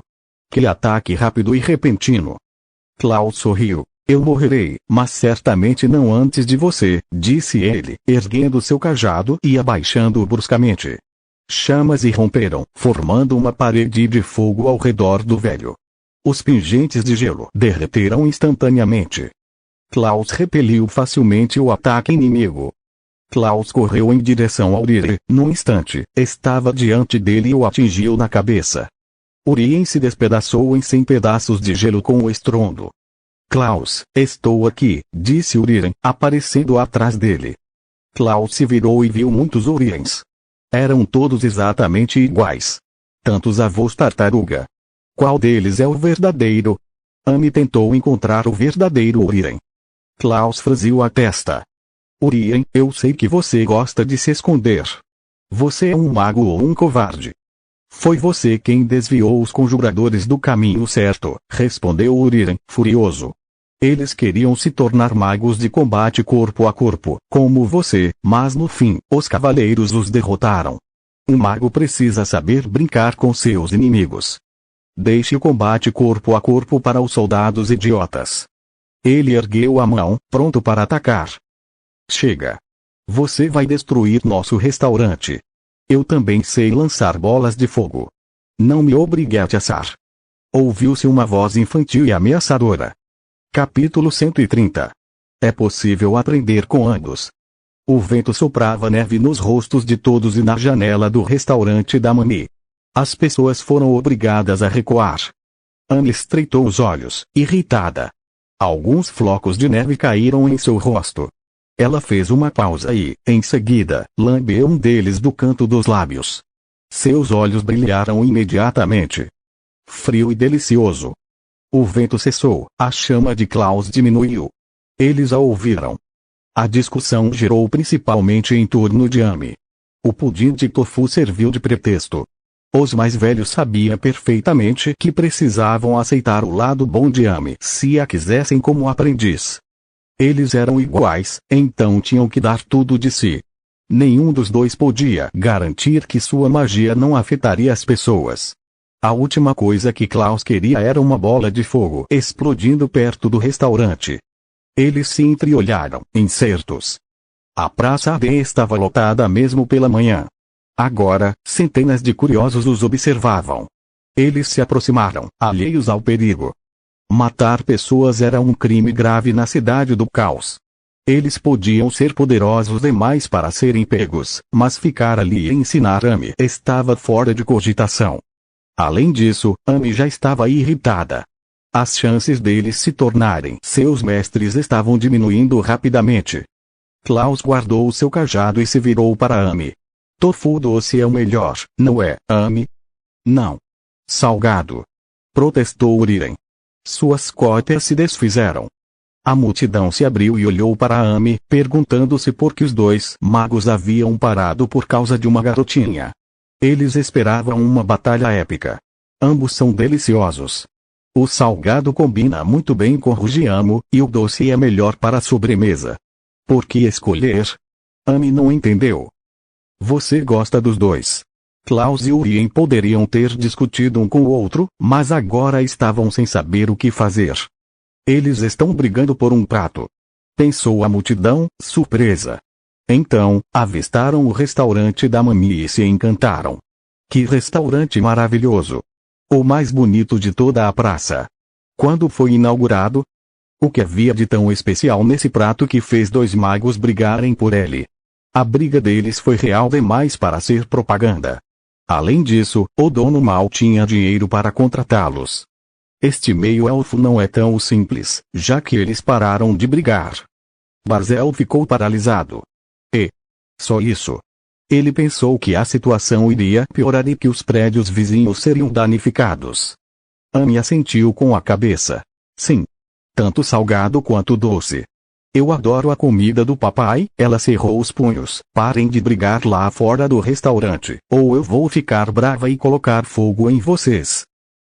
Que ataque rápido e repentino. Klaus sorriu. Eu morrerei, mas certamente não antes de você, disse ele, erguendo seu cajado e abaixando-o bruscamente. Chamas irromperam, formando uma parede de fogo ao redor do velho. Os pingentes de gelo derreteram instantaneamente. Klaus repeliu facilmente o ataque inimigo. Klaus correu em direção ao Uriren. Num instante, estava diante dele e o atingiu na cabeça. Urien se despedaçou em 100 pedaços de gelo com o estrondo. Klaus, estou aqui, disse Uriren, aparecendo atrás dele. Klaus se virou e viu muitos Uriens. Eram todos exatamente iguais. Tantos avós tartaruga. Qual deles é o verdadeiro? Anne tentou encontrar o verdadeiro Uriren. Klaus franziu a testa. Urien, eu sei que você gosta de se esconder. Você é um mago ou um covarde. Foi você quem desviou os conjuradores do caminho certo, respondeu Uriren, furioso. Eles queriam se tornar magos de combate corpo a corpo, como você, mas no fim, os cavaleiros os derrotaram. Um mago precisa saber brincar com seus inimigos. Deixe o combate corpo a corpo para os soldados idiotas. Ele ergueu a mão, pronto para atacar. Chega. Você vai destruir nosso restaurante. Eu também sei lançar bolas de fogo. Não me obrigue a te assar. Ouviu-se uma voz infantil e ameaçadora. Capítulo 130. É possível aprender com ambos. O vento soprava neve nos rostos de todos e na janela do restaurante da Mani. As pessoas foram obrigadas a recuar. Anne estreitou os olhos, irritada. Alguns flocos de neve caíram em seu rosto. Ela fez uma pausa e, em seguida, lambeu um deles do canto dos lábios. Seus olhos brilharam imediatamente. Frio e delicioso. O vento cessou, a chama de Klaus diminuiu. Eles a ouviram. A discussão girou principalmente em torno de Ame. O pudim de tofu serviu de pretexto. Os mais velhos sabiam perfeitamente que precisavam aceitar o lado bom de Ame se a quisessem como aprendiz. Eles eram iguais, então tinham que dar tudo de si. Nenhum dos dois podia garantir que sua magia não afetaria as pessoas. A última coisa que Klaus queria era uma bola de fogo explodindo perto do restaurante. Eles se entreolharam, incertos. A praça AD estava lotada mesmo pela manhã. Agora, centenas de curiosos os observavam. Eles se aproximaram, alheios ao perigo. Matar pessoas era um crime grave na cidade do caos. Eles podiam ser poderosos demais para serem pegos, mas ficar ali e ensinar Ame estava fora de cogitação. Além disso, Ame já estava irritada. As chances deles se tornarem seus mestres estavam diminuindo rapidamente. Klaus guardou seu cajado e se virou para Amy. Tofu doce é o melhor, não é, Amy? Não. Salgado. Protestou Uriren. Suas cópias se desfizeram. A multidão se abriu e olhou para Amy, perguntando-se por que os dois magos haviam parado por causa de uma garotinha. Eles esperavam uma batalha épica. Ambos são deliciosos. O salgado combina muito bem com o giamo, e o doce é melhor para a sobremesa. Por que escolher? Amy não entendeu. Você gosta dos dois. Klaus e Urien poderiam ter discutido um com o outro, mas agora estavam sem saber o que fazer. Eles estão brigando por um prato. Pensou a multidão, surpresa. Então, avistaram o restaurante da Mami e se encantaram. Que restaurante maravilhoso! O mais bonito de toda a praça. Quando foi inaugurado? O que havia de tão especial nesse prato que fez dois magos brigarem por ele? A briga deles foi real demais para ser propaganda. Além disso, o dono mal tinha dinheiro para contratá-los. Este meio-elfo não é tão simples, já que eles pararam de brigar. Barzel ficou paralisado. E só isso. Ele pensou que a situação iria piorar e que os prédios vizinhos seriam danificados. Amy assentiu com a cabeça. Sim. Tanto salgado quanto doce. Eu adoro a comida do papai. Ela cerrou os punhos. Parem de brigar lá fora do restaurante, ou eu vou ficar brava e colocar fogo em vocês.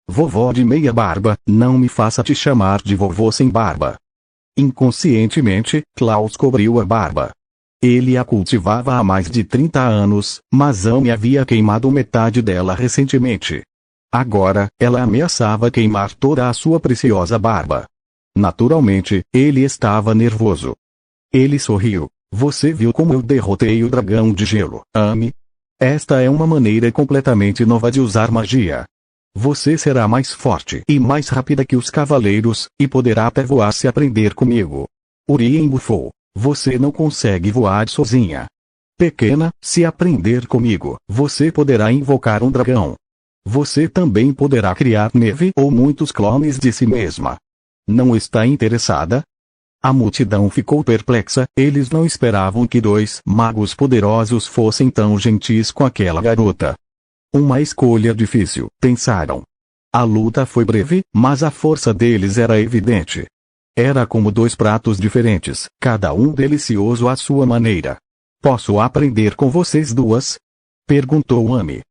Vovó de meia barba, não me faça te chamar de vovô sem barba. Inconscientemente, Klaus cobriu a barba. Ele a cultivava há mais de 30 anos, mas Amy havia queimado metade dela recentemente. Agora, ela ameaçava queimar toda a sua preciosa barba. Naturalmente, ele estava nervoso. Ele sorriu. Você viu como eu derrotei o dragão de gelo, Amy? Esta é uma maneira completamente nova de usar magia. Você será mais forte e mais rápida que os cavaleiros, e poderá até voar se aprender comigo. Urien bufou. Você não consegue voar sozinha. Pequena, se aprender comigo, você poderá invocar um dragão. Você também poderá criar neve ou muitos clones de si mesma. Não está interessada? A multidão ficou perplexa, eles não esperavam que dois magos poderosos fossem tão gentis com aquela garota. Uma escolha difícil, pensaram. A luta foi breve, mas a força deles era evidente. Era como dois pratos diferentes, cada um delicioso à sua maneira. Posso aprender com vocês duas? Perguntou Amy.